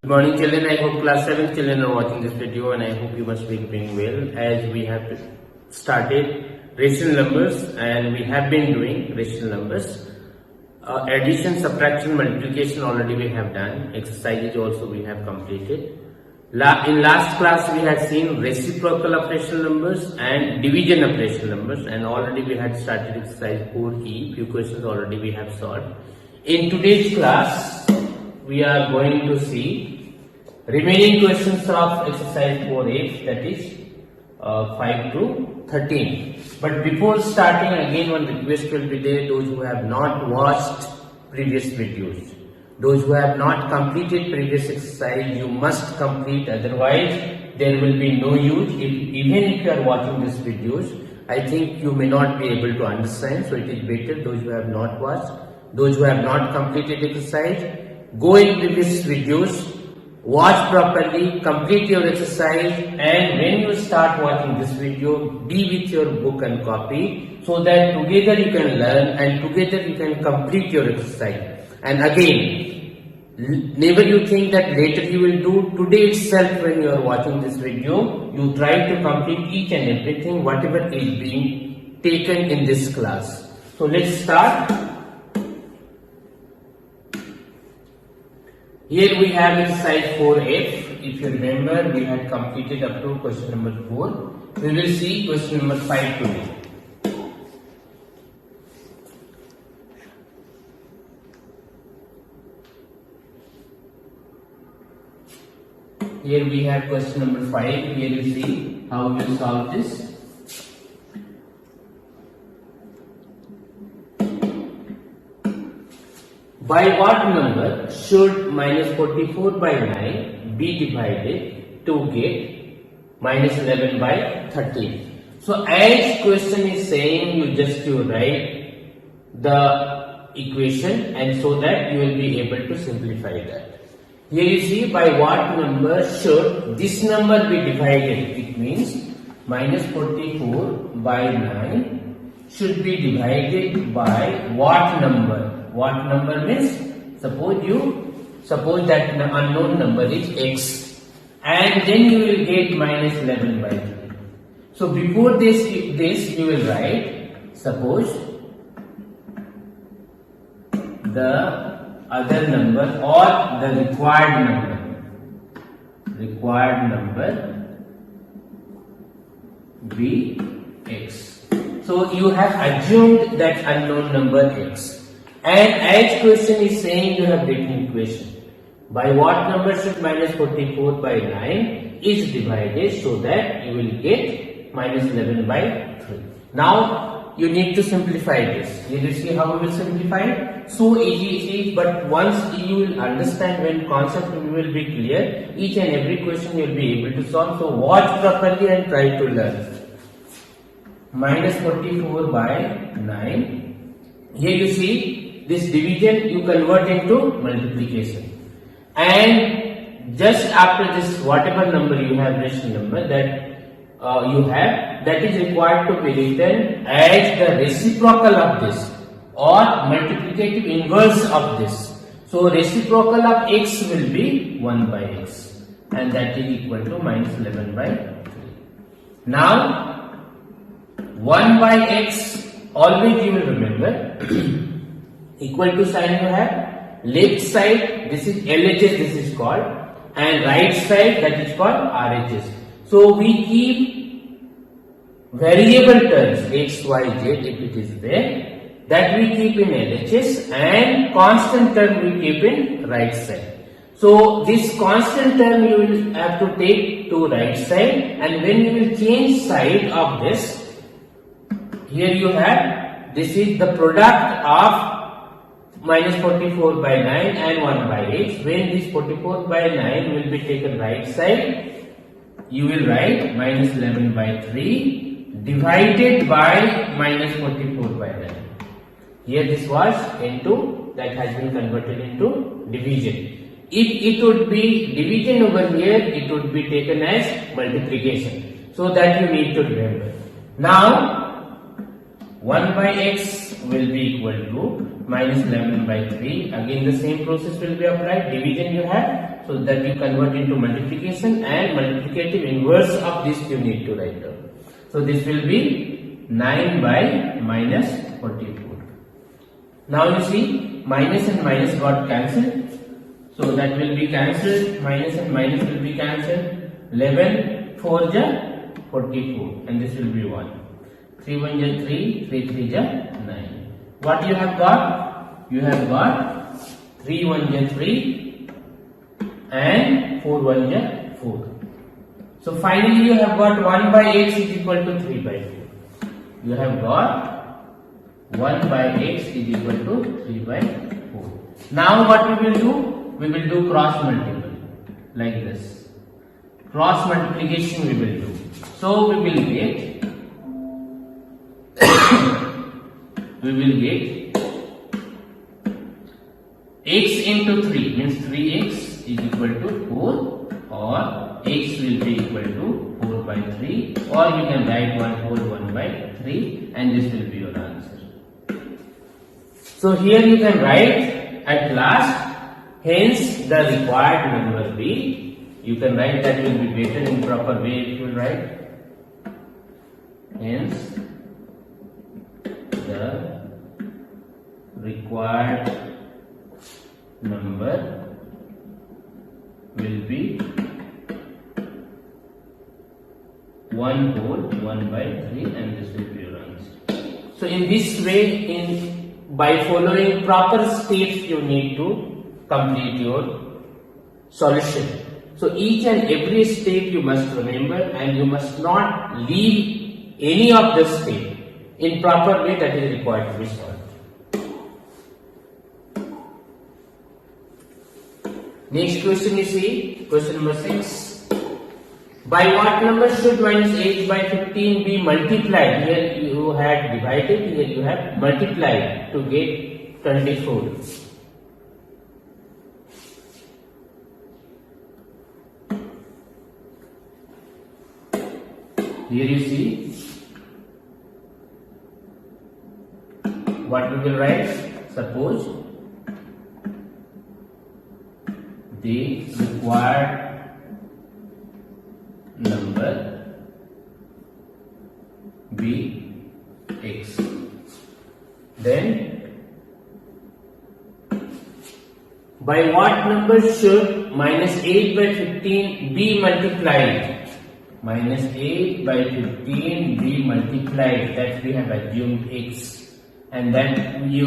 Good morning children, I hope class 7 children are watching this video and I hope you must be doing well as we have started rational numbers and we have been doing rational numbers. Addition, subtraction, multiplication already we have done, exercises also we have completed. In last class we had seen reciprocal of rational numbers and division of rational numbers and already we had started exercise 4E, few questions already we have solved. In today's class we are going to see remaining questions of exercise 4H, that is 5 to 13. But before starting, again one request will be there, those who have not watched previous videos, those who have not completed previous exercise, you must complete, otherwise there will be no use. Even if you are watching these videos, I think you may not be able to understand, so it is better those who have not watched, those who have not completed exercise, go in previous videos, watch properly, complete your exercise, and when you start watching this video, be with your book and copy so that together you can learn and together you can complete your exercise. And again, never you think that later you will do, today itself when you are watching this video, you try to complete each and everything whatever is being taken in this class. So let's start. Here we have exercise 4F. If you remember, we had completed up to question number 4. We will see question number 5 today. Here we have question number 5. Here you see how we will solve this. By what number should minus 44 by 9 be divided to get minus 11 by 13? So as question is saying, you write the equation and so that you will be able to simplify that. Here you see by what number should this number be divided. It means minus 44 by 9 should be divided by what number? What number means, suppose that unknown number is x and then you will get minus 11 by 3. So before this you will write, suppose the other number or the required number be x. So you have assumed that unknown number x. And as question is saying, you have written equation. By what number should minus 44 by 9 is divided so that you will get minus 11 by 3. Now you need to simplify this. You will see how we will simplify it. So easy it is, but once you will understand, when concept will be clear, each and every question you will be able to solve. So watch properly and try to learn. Minus 44 by 9. Here you see, this division you convert into multiplication, and just after this whatever number you have, rational number that you have, that is required to be written as the reciprocal of this or multiplicative inverse of this. So reciprocal of x will be 1 by x and that is equal to minus 11 by 3. Now 1 by x, always you will remember equal to sign you have, left side this is LHS, this is called, and right side that is called RHS. So we keep variable terms x, y, z if it is there, that we keep in LHS, and constant term we keep in right side. So this constant term you will have to take to right side, and when you will change side of this, here you have, this is the product of minus 44 by 9 and 1 by x. When this 44 by 9 will be taken right side, you will write minus 11 by 3 divided by minus 44 by 9. Here this was into, that has been converted into division. If it would be division over here, it would be taken as multiplication. So that you need to remember. Now 1 by x will be equal to minus 11 by 3. Again the same process will be applied. Division you have. so that you convert into multiplication, and multiplicative inverse of this you need to write down. So this will be 9 by minus 44. Now you see minus and minus got cancelled. So that will be cancelled, minus and minus will be cancelled. 11 4 ja 44 and this will be 1. 3 1 ja 3, 3 3 ja 9. What you have got? You have got 3 1 ja 3 and 4 1 ja 4. So finally you have got 1 by x is equal to 3 by 4. You have got 1 by x is equal to 3 by 4. Now what we will do? We will do cross multiple like this. Cross multiplication we will do. So we will get x into 3 means 3x is equal to 4, or x will be equal to 4 by 3, or you can write 1 whole 1 by 3 and this will be your answer. So here you can write at last, hence the required number B. You can write that will be better in proper way if you write. Hence the required number will be 1 whole 1 by 3 and this will be your answer. So in this way, by following proper steps you need to complete your solution. So each and every step you must remember and you must not leave any of the step in proper way that is required to be solved. Next question you see, question number 6. By what number should minus 8 by 15 be multiplied? Here you had divided, here you have multiplied to get 24. Here you see what we will write. Suppose the required number be x. Then by what number should minus 8 by 15 be multiplied? Minus 8 by 15 be multiplied, that we have assumed x, and then you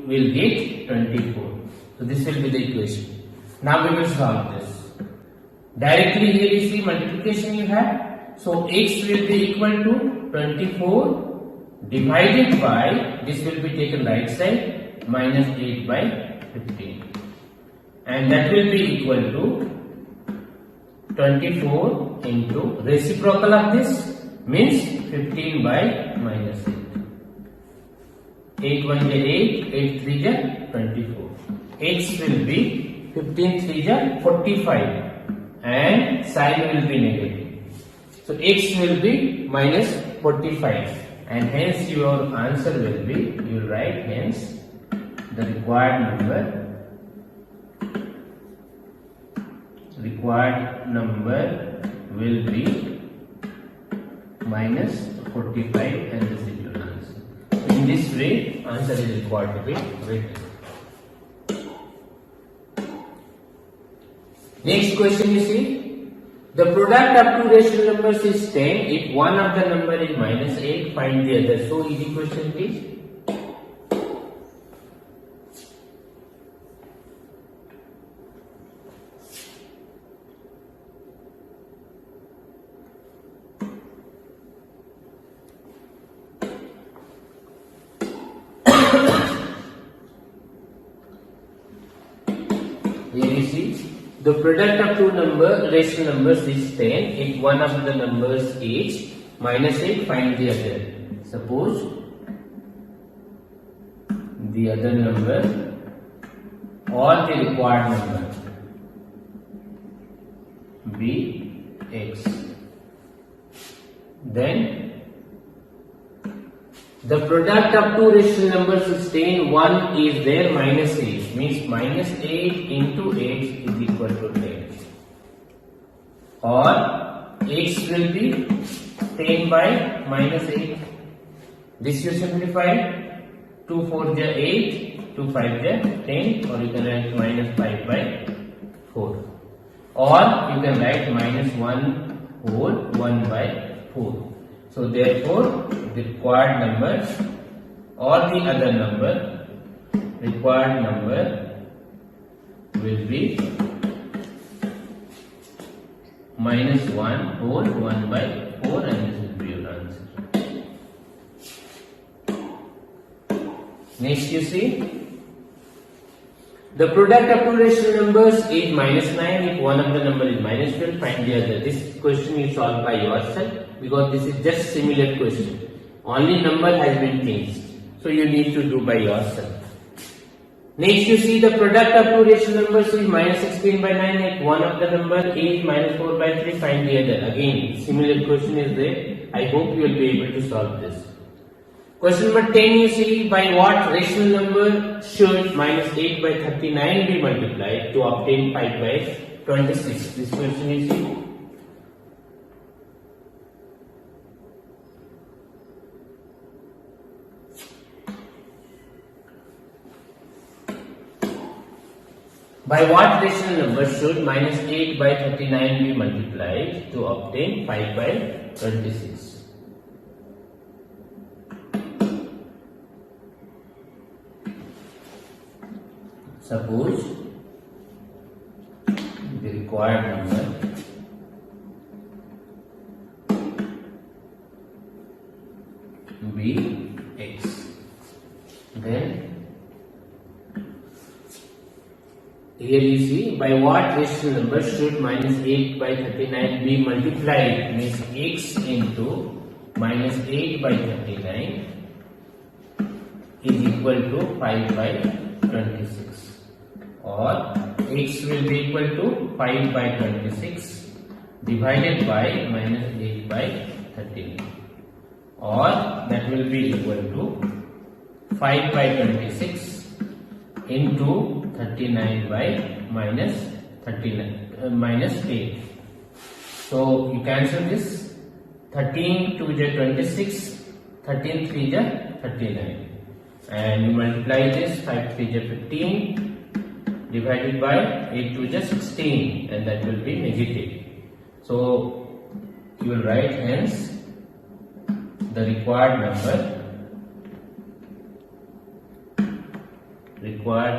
will get 24. So this will be the equation. Now we will solve this. Directly here you see multiplication you have. So x will be equal to 24 divided by, this will be taken right side, minus 8 by 15. And that will be equal to 24 into reciprocal of this means 15 by minus 8. 8 1 is 8, 8 3 is 24. X will be 15 3 is 45 and sign will be negative. So x will be minus 45 and hence your answer will be, you will write hence the required number will be minus 45 and this is your answer. So in this way answer is required to be written. Next question you see, the product of two rational numbers is 10. If one of the number is minus 8, find the other. So easy question please. Here you see, the product of two rational numbers is 10. If one of the numbers is minus 8, find the other. Suppose the other number or the required number be x. Then the product of two rational numbers is 10, one is there minus 8, means minus 8 into x is equal to 10. or x will be 10 by minus 8. This you simplify. 2 4 ja 8, 2 5 ja 10, or you can write minus 5 by 4, or you can write minus 1 whole 1 by 4. So therefore the required numbers or the other number, required number will be minus 1 whole 1 by 4, and this will be your answer. Next you see, the product of two rational numbers is minus 9. If one of the number is minus 12, find the other. This question you solve by yourself, because this is just similar question. Only number has been changed. So you need to do by yourself. Next you see, the product of two rational numbers is minus 16 by 9. If one of the number is minus 4 by 3, find the other. Again, similar question is there. I hope you will be able to solve this. Question number 10 you see, by what rational number should minus 8 by 39 be multiplied to obtain 5 by 26? This question you see. By what rational number should minus 8 by 39 be multiplied to obtain 5 by 26? Suppose the required number be x, then here you see, by what rational number should minus 8 by 39 be multiplied? Means x into minus 8 by 39 is equal to 5 by 26. Or x will be equal to 5 by 26 divided by minus 8 by 39, or that will be equal to 5 by 26 into 39 by minus 8. So you cancel this. 13 2 is 26, 13 3 is 39, and you multiply this. 5 3 is 15 divided by 8 2 is 16, and that will be negative. So you will write, hence the required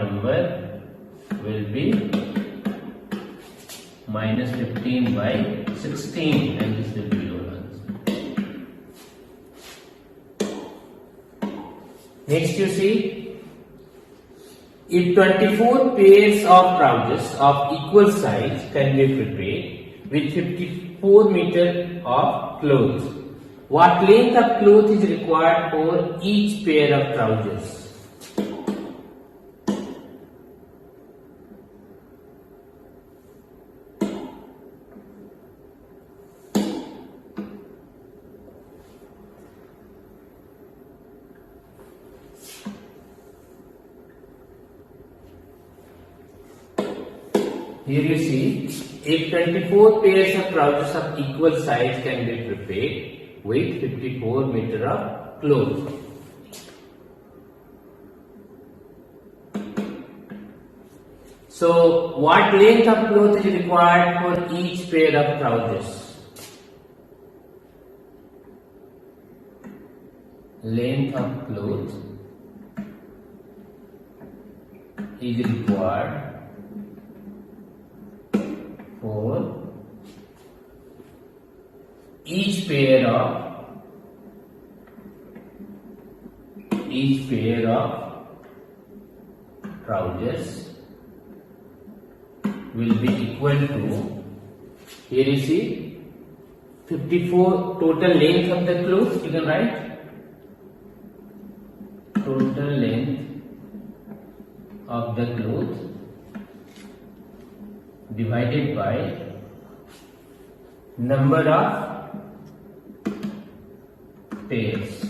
number will be minus 15 by 16, and this will be your answer. Next you see, if 24 pairs of trousers of equal size can be prepared with 54 meters of clothes, what length of cloth is required for each pair of trousers? Here you see, if 24 pairs of trousers of equal size can be prepared with 54 meters of cloth. So, what length of cloth is required for each pair of trousers? Length of cloth is required for each pair of trousers will be equal to, here you see, 54 total length of the cloth. You can write total length of the cloth divided by number of pairs.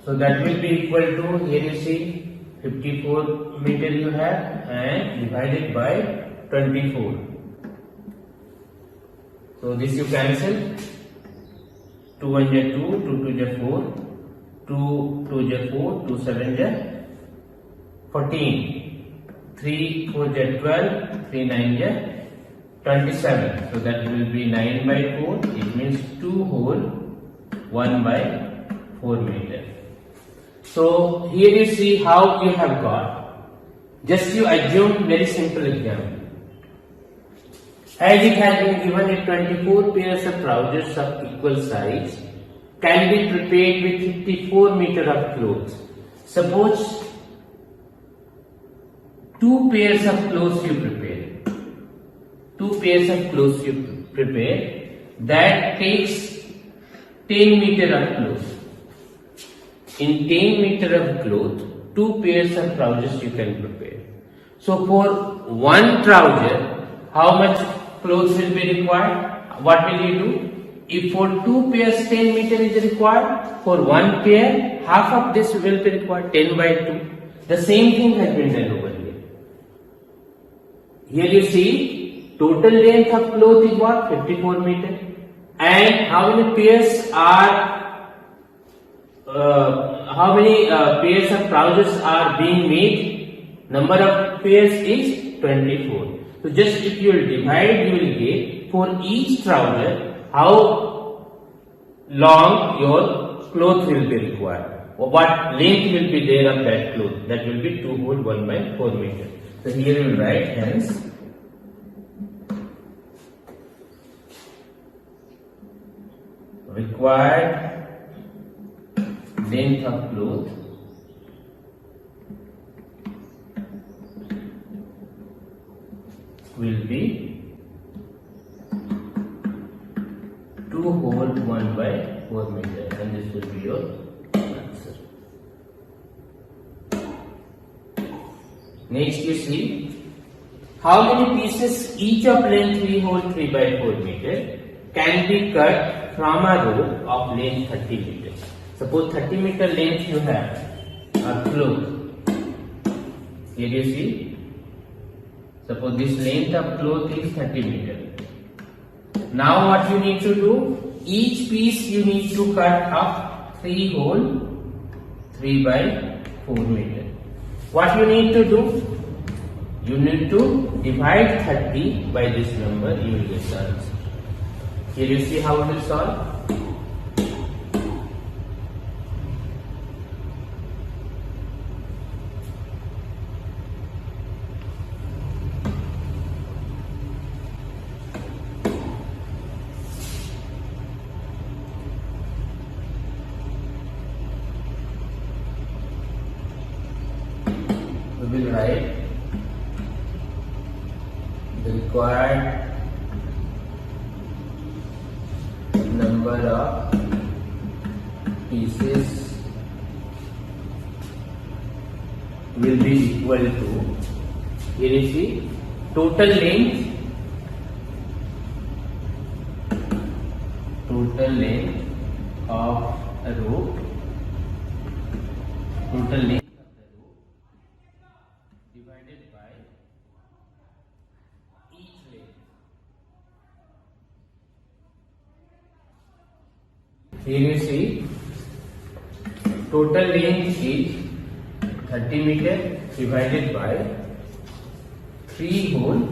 So that will be equal to, here you see, 54 meter you have, and divided by 24. So this you cancel. 2 1 is 2, 2 2 is 4, 2 2 is 4, 2 7 is 14, 3 4 is 12, 3 9 is 27. So that will be 9 by 4. It means 2 whole 1 by 4 meter. So here you see how you have got. Just you assume very simple example. As it has been given, 24 pairs of trousers of equal size can be prepared with 54 meter of clothes. Suppose 2 pairs of clothes you prepare. 2 pairs of clothes you prepare. That takes 10 meter of clothes. In 10 meter of cloth, 2 pairs of trousers you can prepare. So for one trouser, how much clothes will be required? What will you do? If for 2 pairs 10 meter is required, for 1 pair half of this will be required, 10 by 2. The same thing has been done over here. Here you see total length of cloth is what? 54 meter. And how many pairs are pairs of trousers are being made? Number of pairs is 24. So just if you will divide, you will get for each trouser how long your cloth will be required, or what length will be there of that cloth. That will be 2 whole 1 by 4 meter. So here you will write hence required length of cloth will be 2 whole 1 by 4 meter, and this will be your answer. Next you see how many pieces each of length 3 whole 3 by 4 meter can be cut from a rope of length 30 meters. Suppose 30 meter length you have a cloth. Here you see. Suppose this length of cloth is 30 meter. Now what you need to do? Each piece you need to cut up 3 whole 3 by 4 meter. What you need to do? You need to divide 30 by this number. You will get the answer. Here you see how it will solve. We will write the required number of pieces will be equal to, here you see, total length of a rope, total length divided by each length. Here you see total length is 30 meter divided by 3 whole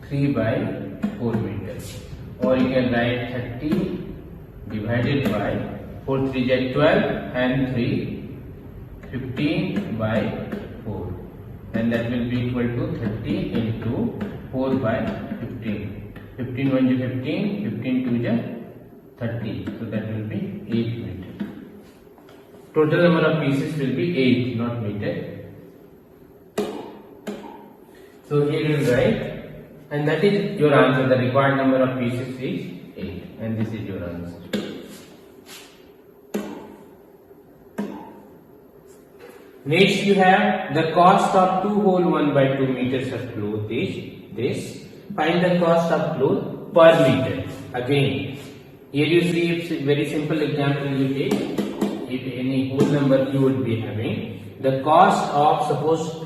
3 by 4 meters, or you can write 30 divided by 4 3 is 12 and 3 15 by 4, and that will be equal to 30 into 4 by 15. 15 1 is 15, 15 2 is 30, so that will be 8 meter. Total number of pieces will be 8, not meter. So here you will write, and that is your answer. The required number of pieces is 8, and this is your answer. Next you have the cost of 2 whole 1 by 2 meters of cloth is this. Find the cost of cloth per meter. Again, here you see it's a very simple example you take. If any whole number you would be having, the cost of suppose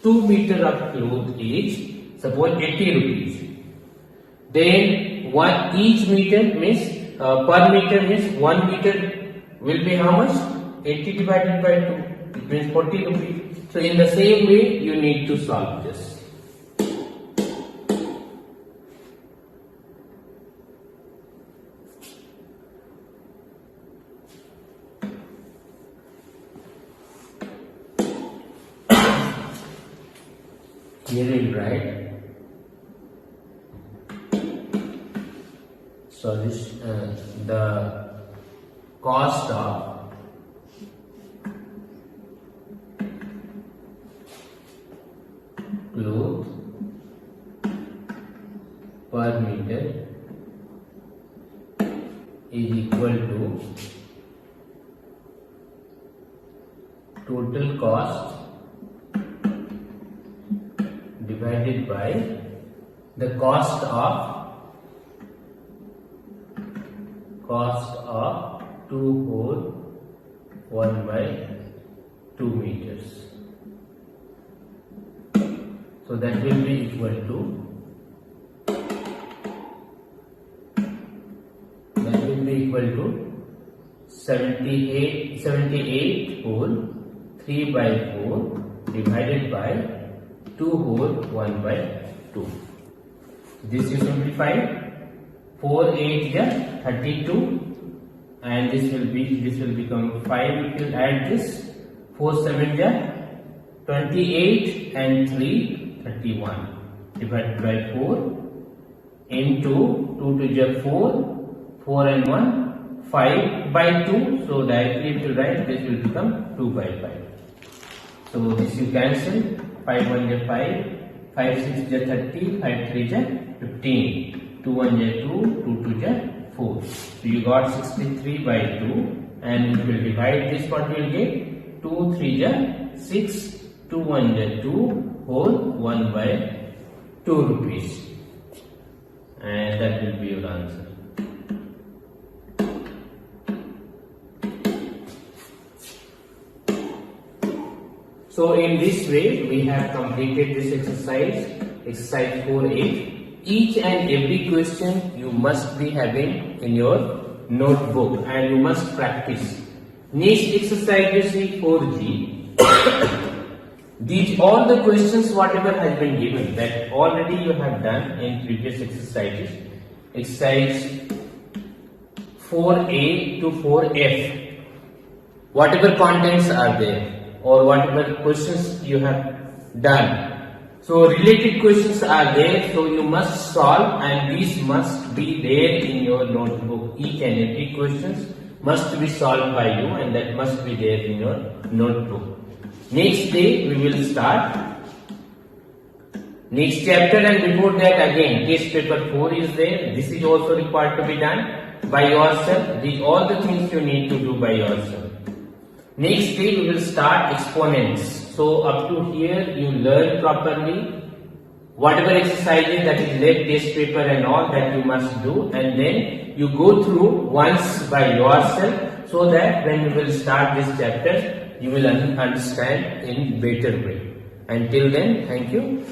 2 meter of cloth is suppose 80 rupees. Then each meter means per meter means 1 meter will be how much? 80 divided by 2. It means 40 rupees. So in the same way you need to solve this. Here we will write solution, the cost of cloth per meter is equal to total cost divided by the cost of 2 hole 1 by 2 meters. So that will be equal to 78 hole 3 by 4 divided by 2 whole 1 by 2. This you simplify. 4 8 is 32, and this will become 5 if you add this. 4 7 is 28 and 3 31 divided by 4 into 2 to the 4 and 1 5 by 2. So directly if you write, this will become 2 by 5. So this you cancel. 5 1 is 5, 5 6 is 30, 5 3 is 15, 2 1 is 2, 2 2 is 4. So you got 63 by 2, and if you will divide this, what you will get? 2 3 is 6, 2 1 is 2 whole 1 by 2 rupees, and that will be your answer. So in this way we have completed this exercise 4A. Each and every question you must be having in your notebook and you must practice. Next exercise you see 4G. These all the questions whatever has been given that already you have done in previous exercises. Exercise 4A to 4F. Whatever contents are there, or whatever questions you have done. So related questions are there, so you must solve, and these must be there in your notebook. Each and every questions must be solved by you, and that must be there in your notebook. Next day we will start next chapter, and before that again test paper 4 is there. This is also required to be done by yourself. These all the things you need to do by yourself. Next day we will start exponents. So up to here you learn properly whatever exercises that is left, test paper and all that you must do, and then you go through once by yourself, so that when you will start this chapter you will understand in better way. Until then, thank you.